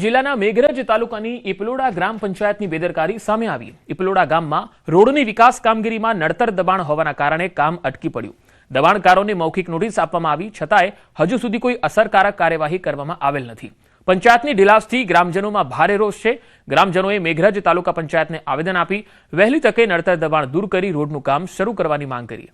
જિલ્લાના મેઘરજ તાલુકાની ઇપલોડા ગ્રામ પંચાયતની બેદરકારી સામે આવી। ઇપલોડા ગામમાં રોડની વિકાસ કામગીરીમાં નડતર દબાણ હોવાના કારણે કામ અટકી પડ્યું। દબાણકારોને મૌખિક નોટિસ આપવામાં આવી છતાંય હજુ સુધી કોઈ અસરકારક કાર્યવાહી કરવામાં આવેલ નથી। પંચાયતની ઢીલાસથી ગ્રામજનોમાં ભારે રોષ છે। ગ્રામજનોએ મેઘરજ તાલુકા પંચાયતને આવેદન આપી વહેલી તકે નડતર દબાણ દૂર કરી રોડનું કામ શરૂ કરવાની માંગ કરી।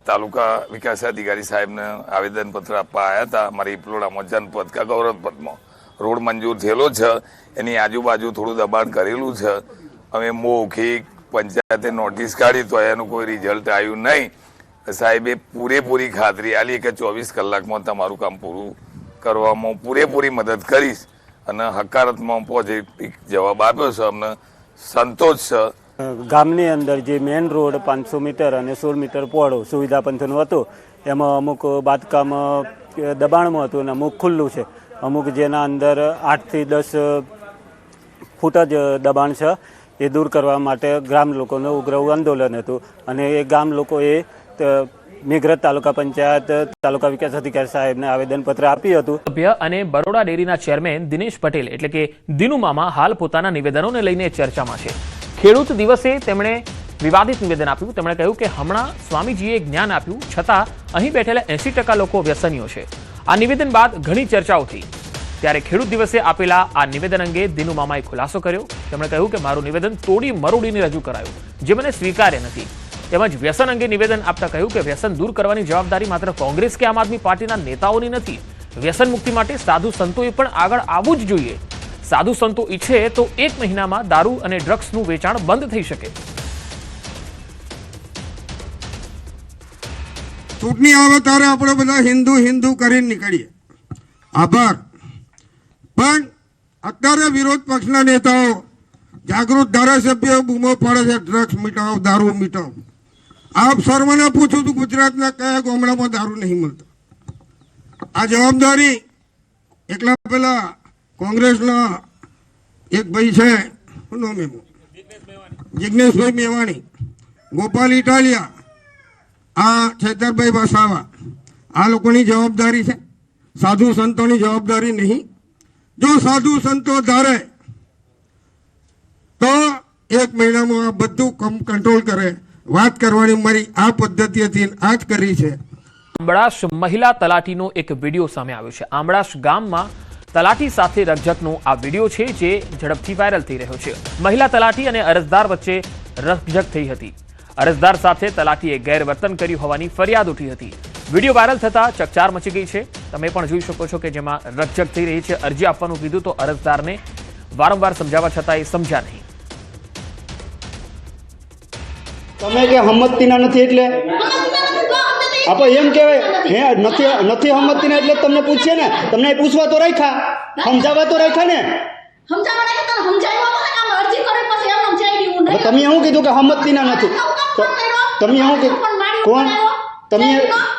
तालुका विकास अधिकारी साहेब ने आवेदन पत्र आपवा आया था। मारी इपलोड़ा जनपद का गौरव पद में रोड मंजूर थयेलो छे, एनी आजूबाजू थोड़ू दबाण करेलू छे। अमे मौखिक पंचायते नोटिस काढी तो एनु कोई रिजल्ट आव्युं नहीं। साहेबे पूरेपूरी खातरी आली के 24 कलाकमां तमारुं काम पूरुं करवामां पूरेपूरी मदद करीश अने हकारात्मक पॉजिटिव जवाब आप्यो छे। अमने संतोष छे। गामनी अंदर जे मेन रोड 500 मीटर और 16 मीटर पહોળો सुविधा पंथनो हतो एमां अमुक बांधकाम दबाणमां हतुं अने अमुक खुल्लुं छे। अमुक जेना अंदर 8 થી 10 फूट ज दबाण छे ए दूर करवा माटे ग्राम लोकोनुं उग्र आंदोलन हतुं अने ए गाम लोकोए मेघरज तालुका पंचायत तालुका विकास अधिकारी साहेबने आवेदनपत्र आप्युं हतुं। सभ्य अने बरोड़ा डेरीना चेरमेन दिनेश पटेल एटले के दिनू मामा हाल पोताना निवेदनोने लईने चर्चामां छे। खेडूत दिवसे तेमणे विवादित निवेदन आप्युं। तेमणे कह्युं के हमणां स्वामीजीए ज्ञान आप्युं छतां અહીં બેઠેલા 80% લોકો વ્યસનીઓ છે। આ નિવેદન બાદ ઘણી ચર્ચાઓ થઈ ત્યારે ખેડૂત દિવસે આપેલા આ નિવેદન અંગે દિનુ મામાએ ખુલાસો કર્યો। તેમણે કહ્યું કે મારું નિવેદન તોડી મરોડીને રજૂ કરાયું જે મને સ્વીકાર્ય નથી। તેમજ વ્યસન અંગે નિવેદન આપતા કહ્યું કે વ્યસન દૂર કરવાની જવાબદારી માત્ર કોંગ્રેસ કે આમ આદમી પાર્ટીના નેતાઓની નથી। વ્યસન મુક્તિ માટે સાધુ સંતોએ પણ આગળ આવવું જ જોઈએ। साधु संतो इच्छे तो 1 महीना में दारू और ड्रग्स नु वेचाण बंद थई शके। चूंटणी आवे त्यारे आपणे बधा हिंदू हिंदू करीने निकळीए। आभार। पण अत्यारे विरोध पक्षना नेताओ जागृत धारासभ्यो बूमो पाडे छे ड्रग्स मिटाओ दारू मिटाओ। आप सर्वने पूछो तो गुजरातना कया गामडामां दारू नहीं मिलतो। आ जवाबदारी एकला पेला कांग्रेसना एक भाई है जिग्नेश भाई मेवाणी, गोपाल इटालिया, आ छेतरभाई वसावा आ लोकोनी जवाबदारी है। साधु संतोनी जवाबदारी नहीं। जो साधु संतो धारे तो 1 महीना में आ बधुं कम कंट्रोल करे। बात करवानी मारी आ पद्धति आज करी है। आंबळाश महिला तलाटीनो एक विडियो सामे आव्यो छे। आंबळाश गाममां तलाटी साथे रकझकनो आ विडियो छे जे झड़पथी वायरल थई रह्यो छे। महिला तलाटी अने अरजदार वच्चे रकझक थई हती। अरजदार साथे तलाटीए गैरवर्तन कर्युं होवानी फरियाद उठी हती। विडियो वायरल थता चकचार मची गई छे। तमे पण जोई शको छो के जेमां रकझक थई रही छे। अरजी आपवानुं कीधुं तो अरजदारने वारंवार समजाववा छतां ए समज्या नहीं। तमे के हम्मतीना नथी एटले आपो एम कहेवाय हे नथी नथी हम्मतीना एटले तमने पूछीए ने तमने पूछवा तो राख्या समजावा तो राख्या ने समजावा राख्या तो समजाव्या वखत आम अर्जी करे પછી એમ સમજાવી દીધું નહીં। તમે એવું કીધું કે હમ્મતીના નથી। તમે એવું કે કોણ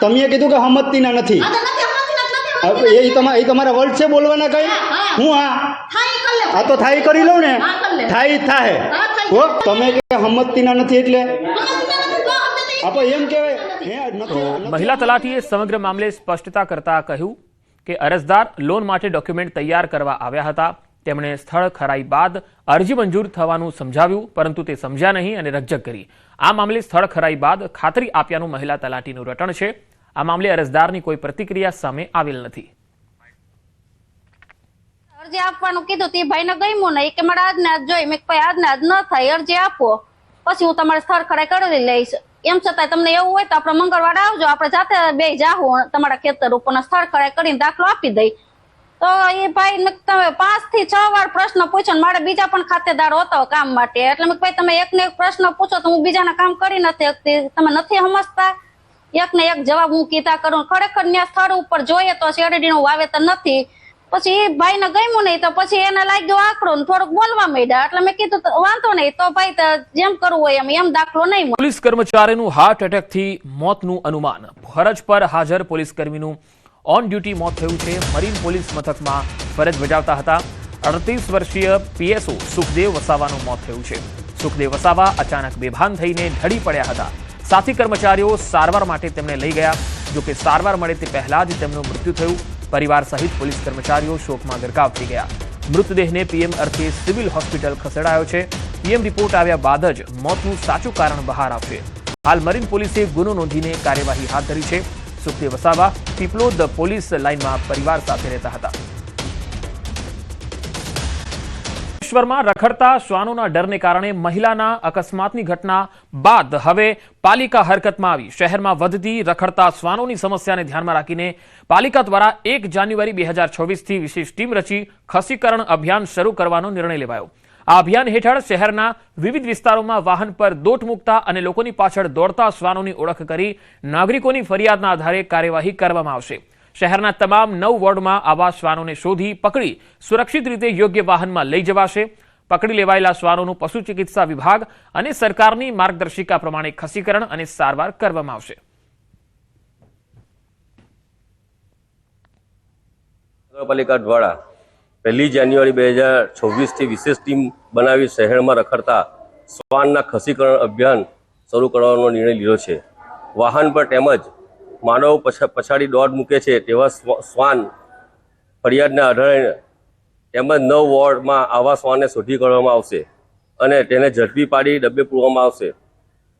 તમે કીધું કે હમ્મતીના નથી। એ તમારા વર્ડ છે બોલવાના કઈ હું આ થાઈ કરી લે। આ તો થાઈ કરી લઉં ને થાઈ થાહે હો। તમે કે હમ્મતીના નથી એટલે આપો એમ કહેવાય હે નથી। महिला तलाटीए समग्र मामले स्पष्टता करता कह્યું કે અરજદાર લોન માટે ડોક્યુમેન્ટ તૈયાર કરવા આવ્યા હતા। તેમણે સ્થળ ખરાઈ બાદ અરજી મંજૂર થવાનું સમજાવ્યું પરંતુ તે સમજ્યા નહીં અને રકઝક કરી। આ મામલે સ્થળ ખરાઈ બાદ ખાતરી આપ્યાનું મહિલા તલાટીનું રટણ છે। આ મામલે અરજદારની કોઈ પ્રતિક્રિયા સામે આવેલ નથી। અરજી આપવાનું કીધું તે ભાઈને ગમ્યું નહીં કે મારે આજને આજ જોઈ મેં ભાઈ આજને આજ ન થાય અરજી આપો પછી હું તમારે સ્થળ ખરાઈ કરી લઈશ। એમ છતાં તમને એવું હોય તો આપણે મંગળવારે આવજો આપણે જાતે બે જાહું તમારા ખેતર ઉપર સ્થળ ખરાઈ કરીને દાખલો આપી દઈ। તો એ ભાઈ તમે 5 થી 6 વાર પ્રશ્ન પૂછ્યો મારે બીજા પણ ખાતેદાર હતો કામ માટે એટલે મેં ભાઈ તમે એકને એક પ્રશ્ન પૂછો તો હું બીજાના કામ કરી નથી શકતી। તમે નથી સમજતા એકને એક જવાબ હું કીધા કરું। ખરેખર ત્યાં સ્થળ ઉપર જોઈએ તો શેરડીનું વાવેતર નથી। પછી એ ભાઈને ગમ્યું નહીં તો પછી એને લાગ્યો આકડો ને થોડુંક બોલવા માંડ્યા એટલે મેં કીધું વાંધો નહીં તો ભાઈ જેમ કરવું હોય એમ દાખલો નહીં। પોલીસ કર્મચારીનું હાર્ટ એટેકથી મોતનું અનુમાન। ફરજ પર હાજર પોલીસ કર્મીનું ઓન ડ્યુટી મોત થયું છે। મરીન પોલીસ મથકમાં ફરજ બજાવતા હતા 38 વર્ષીય પીએસઓ સુખદેવ વસાવાનું મોત થયું છે। સુખદેવ વસાવા અચાનક બેભાન થઈને ઢળી પડ્યા હતા। સાથી કર્મચારીઓ સારવાર માટે તેમને લઈ ગયા જો કે સારવાર મળે તે પહેલા જ તેમનું મૃત્યુ થયું। પરિવાર સહિત પોલીસ કર્મચારીઓ શોકમાં ગરકાવ થઈ ગયા. મૃતદેહને પીએમ અર્થે સિવિલ હોસ્પિટલ ખસેડાયો છે. પીએમ રિપોર્ટ આવ્યા બાદ જ મોતનું સાચું કારણ બહાર આવશે. હાલ મરીન પોલીસે ગુનો નોંધીને કાર્યવાહી હાથ ધરી છે. સુખદેવ વસાવા પીપલોદ પોલીસ લાઇનમાં પરિવાર સાથે રહેતા હતા. ભુવનેશ્વરમાં રખડતા શ્વાનોના ડરને કારણે મહિલાના અકસ્માતની ઘટના બાદ હવે પાલિકા હરકતમાં આવી. શહેરમાં વધતી રખડતા શ્વાનોની સમસ્યાને ધ્યાનમાં રાખીને પાલિકા દ્વારા 1 જાન્યુઆરી 2024થી વિશેષ ટીમ રચી ખસીકરણ અભિયાન શરૂ કરવાનો નિર્ણય લેવાયો. આ અભિયાન હેઠળ શહેરના વિવિધ વિસ્તારોમાં વાહન પર દોટ મૂકતા અને લોકોની પાછળ દોડતા શ્વાનોની ઓળખ કરી નાગરિકોની ફરિયાદના આધારે કાર્યવાહી કરવામાં આવશે. શહેરના તમામ 9 વોર્ડમાં આવા શ્વાનોને શોધી પકડી સુરક્ષિત રીતે યોગ્ય વાહનમાં લઈ જવાશે. પકડી લેવાયેલા શ્વાનોનું પશુ ચિકિત્સા વિભાગ અને સરકારની માર્ગદર્શિકા પ્રમાણે ખસીકરણ અને સારવાર કરવામાં આવશે. નગરપાલિકા દ્વારા 1 જાન્યુઆરી 2024થી વિશેષ ટીમ બનાવી શહેરમાં રખડતા શ્વાનના ખસીકરણ અભિયાન શરૂ કરવાનો નિર્ણય લીધો છે. વાહન પર તેમજ માનવ પછાડી દોડ મૂકે છે તેવા શ્વાન ફરિયાદના આધારે તેમજ 9 વોર્ડમાં આવા શ્વાનને શોધી કાઢવામાં આવશે અને તેને ઝડપી પાડી ડબ્બે પૂરવામાં આવશે.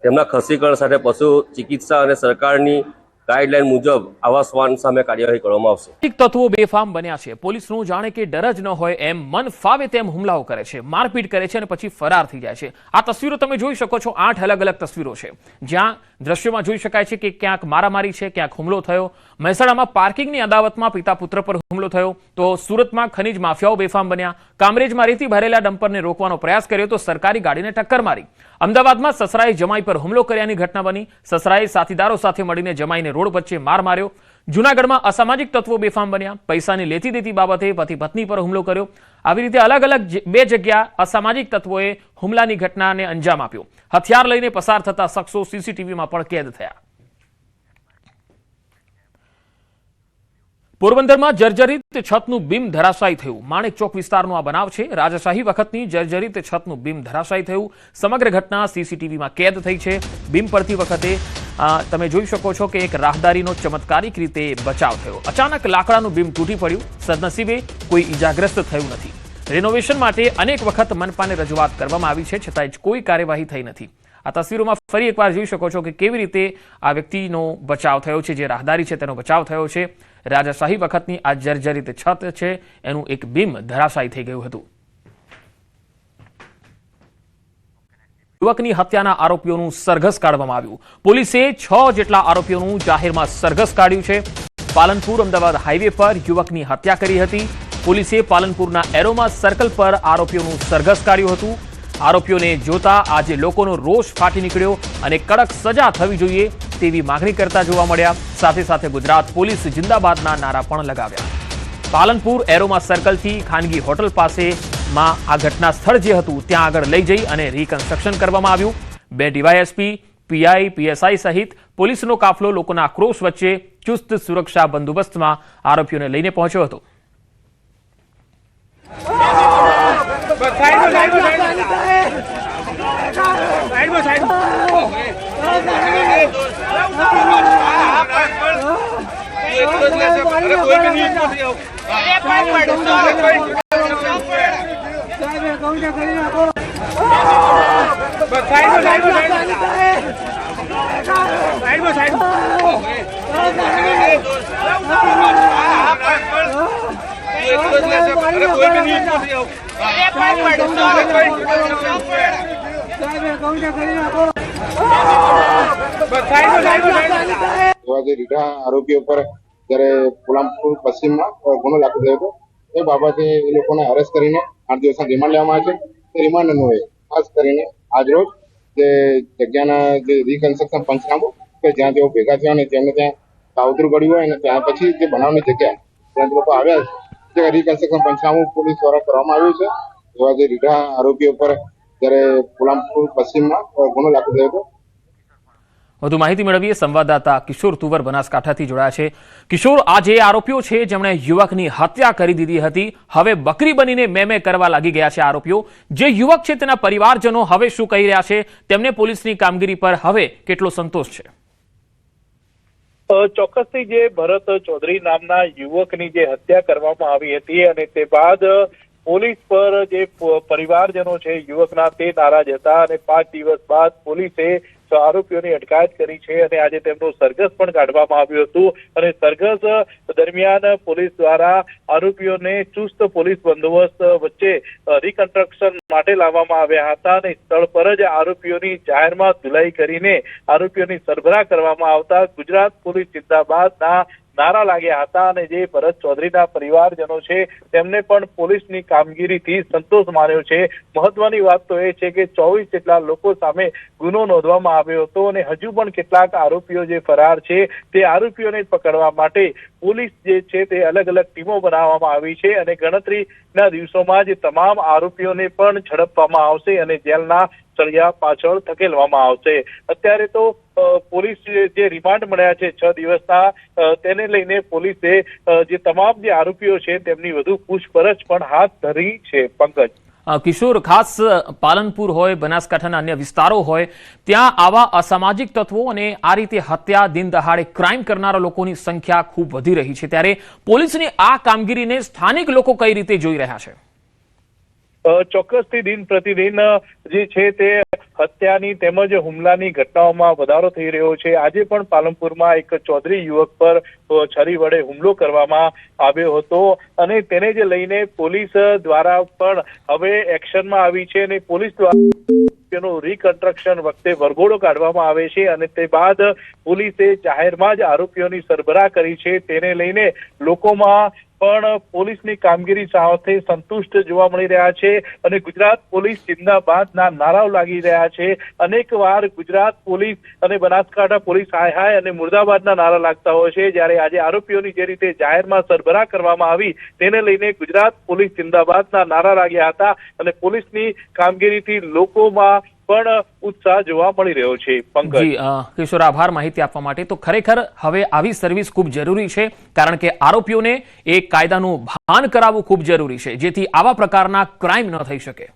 તેમના ખસીકરણ સાથે પશુ ચિકિત્સા અને સરકારની ગાઈડલાઈન મુજબ આવા શ્વાન સામે કાર્યવાહી કરવામાં આવશે. તત્વો બેફામ બન્યા છે. પોલીસનું જાણે કે ડર જ ન હોય એમ મન ફાવે તેમ હુમલાઓ કરે છે, મારપીટ કરે છે અને પછી ફરાર થઈ જાય છે. આ તસવીરો તમે જોઈ શકો છો. 8 અલગ અલગ તસવીરો છે જ્યાં દ્રશ્યોમાં જોઈ શકાય છે કે ક્યાંક મારામારી છે, ક્યાંક હુમલો થયો. મહેસાણામાં પાર્કિંગની અદાવતમાં પિતા પુત્ર પર હુમલો થયો. તો સુરતમાં ખનીજ માફિયાઓ બેફામ બન્યા. કામરેજમાં રેતી ભરેલા ડમ્પરને રોકવાનો પ્રયાસ કર્યો તો સરકારી ગાડીને ટક્કર મારી. અમદાવાદમાં સસરાએ જમાઈ પર હુમલો કર્યાની ઘટના બની. સસરાએ સાથીદારો સાથે મળીને જમાઈને રોડ વચ્ચે માર માર્યો. જૂનાગઢમાં અસામાજિક તત્વો બેફામ બન્યા. પૈસાની લેતી દેતી બાબતે પતિ પત્ની પર હુમલો કર્યો. આવી રીતે અલગ અલગ 2 જગ્યા અસામાજિક તત્વોએ હુમલાની ઘટનાને અંજામ આપ્યો. હથિયાર લઈને પસાર થતા શખ્સો સીસીટીવીમાં પણ કેદ થયા. પોરબંદરમાં જર્જરિત છતનું બીમ ધરાશાયી થયું. માણેક ચોક વિસ્તારનો આ બનાવ છે. રાજાશાહી વખતની જર્જરિત છતનું બીમ ધરાશાયી થયું. સમગ્ર ઘટના સીસીટીવીમાં કેદ થઈ છે. બીમ પડતી વખતે તમે જોઈ શકો છો કે એક રાહદારીનો ચમત્કારિક રીતે બચાવ થયો. અચાનક લાકડાનું બીમ તૂટી પડ્યું. સદનસીબે કોઈ ઈજાગ્રસ્ત થયું નથી. રેનોવેશન માટે અનેક વખત મનપાને રજૂઆત કરવામાં આવી છે, છતાંય કોઈ કાર્યવાહી થઈ નથી. આ તસવીરોમાં ફરી એકવાર જોઈ શકો છો કે કેવી રીતે આ વ્યક્તિનો બચાવ થયો છે. જે રાહદારી છે તેનો બચાવ થયો છે. રાજાશાહી વખતની આ જર્જરિત છત છે એનું એક બીમ ધરાશાયી થઈ ગયું હતું. યુવકની હત્યાના આરોપીઓનું સરઘસ કાઢવામાં આવ્યું. પોલીસે 6 જેટલા આરોપીઓનું જાહેરમાં સરઘસ કાઢ્યું છે. પાલનપુર અમદાવાદ હાઈવે પર યુવકની હત્યા કરી હતી. પોલીસે પાલનપુરના એરોમા સર્કલ પર આરોપીઓનું સરઘસ કાઢ્યું હતું. આરોપીઓને જોતા આજે લોકોનો રોષ ફાટી નીકળ્યો અને કડક સજા થવી જોઈએ તેવી માંગણી કરતા જોવા મળ્યા. સાથે સાથે ગુજરાત પોલીસ જિંદાબાદના નારા પણ લગાવ્યા. પાલનપુર એરોમા સર્કલથી ખાનગી હોટલ પાસેમાં આ ઘટના સ્થળ જે હતું ત્યાં આગળ લઈ જઈ અને રિકન્સ્ટ્રક્શન કરવામાં આવ્યું. 2 ડીવાયએસપી, પીઆઈ, પીએસઆઈ સહિત પોલીસનો કાફલો લોકોના આક્રોશ વચ્ચે ચુસ્ત સુરક્ષા બંદોબસ્તમાં આરોપીઓને લઈને પહોંચ્યો હતો. જે રીઢા આરોપીઓ પર જ્યારે પોલામપુર પશ્ચિમમાં ગુનો દાખલ થયો હતો એ બાબતે એ લોકોને અરેસ્ટ કરીને 8 દિવસના રિમાન્ડ લેવામાં આવે છે. તે રિમાન્ડ અન્વયે ખાસ કરીને આજરોજ જે જગ્યાના જે રિકન્સ્ટ્રક્શન પંચનામું કે જ્યાં તેઓ ભેગા થયા અને તેમને ત્યાં કાવતરું પડ્યું હોય અને ત્યાં પછી જે બનાવની જગ્યા ત્યાં લોકો આવ્યા તે રિકન્સ્ટ્રક્શન પંચનામું પોલીસ દ્વારા કરવામાં આવ્યું છે. એવા જે રીઢા આરોપીઓ પર જ્યારે પોલામપુર પશ્ચિમમાં ગુનો દાખલ થયો હતો. વધુ માહિતી મેળવીએ સંવાદદાતા કિશોર તુવર બનાસકાંઠાથી જોડાયા છે. કિશોર, આ જે આરોપીઓ છે જેમણે યુવકની હત્યા કરી દીધી હતી, હવે બકરી બનીને મેમે કરવા લાગી ગયા છે આરોપીઓ. જે યુવક છે તેના પરિવારજનો હવે શું કહી રહ્યા છે? તેમને પોલીસની કામગીરી પર હવે કેટલો સંતોષ છે? ચોક્કસથી જે ભરત ચૌધરી નામના યુવકની જે હત્યા કરવામાં આવી હતી અને તે બાદ પોલીસ પર જે પરિવારજનો છે યુવકના તે નારાજ હતા અને 5 દિવસ બાદ પોલીસે આરોપીઓની અટકાયત કરી છે અને આજે તેમનું સરઘસ પણ કાઢવામાં આવ્યું હતું અને સરઘસ દરમિયાન પોલીસ દ્વારા આરોપીઓને ચુસ્ત પોલીસ બંદોબસ્ત વચ્ચે રિકન્સ્ટ્રક્શન માટે લાવવામાં આવ્યા હતા અને સ્થળ પર જ આરોપીઓની જાહેરમાં ધુલાઈ કરીને આરોપીઓની સરભરા કરવામાં આવતા ગુજરાત પોલીસ જિંદાબાદના નારા લાગ્યા હતા અને જે ભરત ચૌધરીના પરિવારજનો છે તેમને પણ પોલીસની કામગીરીથી સંતોષ માન્યો છે। મહત્વની વાત તો એ છે કે 24 જેટલા લોકો સામે ગુનો નોંધવામાં આવ્યો હતો અને હજુ પણ કેટલાક આરોપીઓ જે ફરાર છે તે આરોપીઓને પકડવા માટે પોલીસ જે છે તે અલગ અલગ ટીમો બનાવવામાં આવી છે અને ગણતરીના દિવસોમાં જ તમામ આરોપીઓને પણ ઝડપવામાં આવશે અને જેલના સળિયા પાછળ ધકેલવામાં આવશે। અત્યારે તો પોલીસ જે રિમાન્ડ મળ્યા છે 6 દિવસના તેને લઈને પોલીસે જે તમામ જે આરોપીઓ છે તેમની વધુ પૂછપરછ પણ હાથ ધરી છે। પંકજ, કિશોર, ખાસ પાલનપુર હોય, બનાસકાંઠાના અન્ય વિસ્તારો હોય, ત્યાં આવા અસામાજિક તત્વો અને આ રીતે હત્યા, દિન દહાડે ક્રાઇમ કરનારા લોકોની સંખ્યા ખૂબ વધી રહી છે, ત્યારે પોલીસની આ કામગીરીને સ્થાનિક લોકો કઈ રીતે જોઈ રહ્યા છે? ચોક્કસથી દિન પ્રતિદિન જે છે તે હત્યાની તેમજ હુમલાની ઘટનાઓમાં વધારો થઈ રહ્યો છે। આજે પણ પાલનપુરમાં એક ચૌધરી યુવક પર છરી વડે હુમલો કરવામાં આવ્યો હતો અને તેને જ લઈને પોલીસ દ્વારા પણ હવે એક્શનમાં આવી છે અને પોલીસ દ્વારા રિકન્સ્ટ્રક્શન વખતે વરઘોડો કાઢવામાં આવે છે અને તે બાદ પોલીસે જાહેરમાં જ આરોપીઓની સરભરા કરી છે। તેને લઈને લોકોમાં પણ પોલીસની કામગીરી સાથે સંતુષ્ટ જોવા મળી રહ્યા છે અને ગુજરાત પોલીસ જિંદાબાદના નારાઓ લાગી રહ્યા છે। અનેક વાર ગુજરાત પોલીસ અને બનાસકાંઠા પોલીસ હાય હાય અને મુર્દાબાદના નારા લાગતા હોય છે, જ્યારે આજે આરોપીઓની જે રીતે જાહેરમાં સરભરા કરવામાં આવી તેને લઈને ગુજરાત પોલીસ જિંદાબાદના નારા લાગ્યા હતા અને પોલીસની કામગીરીથી લોકોમાં પણ ઉત્સાહ જોવા મળી રહ્યો છે। પંકજ, કિશોર, આભાર માહિતી આપવા માટે। તો ખરેખર હવે આવી સર્વિસ ખૂબ જરૂરી છે, કારણ કે આરોપીઓને એક કાયદાનું ભાન કરાવવું ખૂબ જરૂરી છે, જેથી આવા પ્રકારના ક્રાઇમ ન થઈ શકે।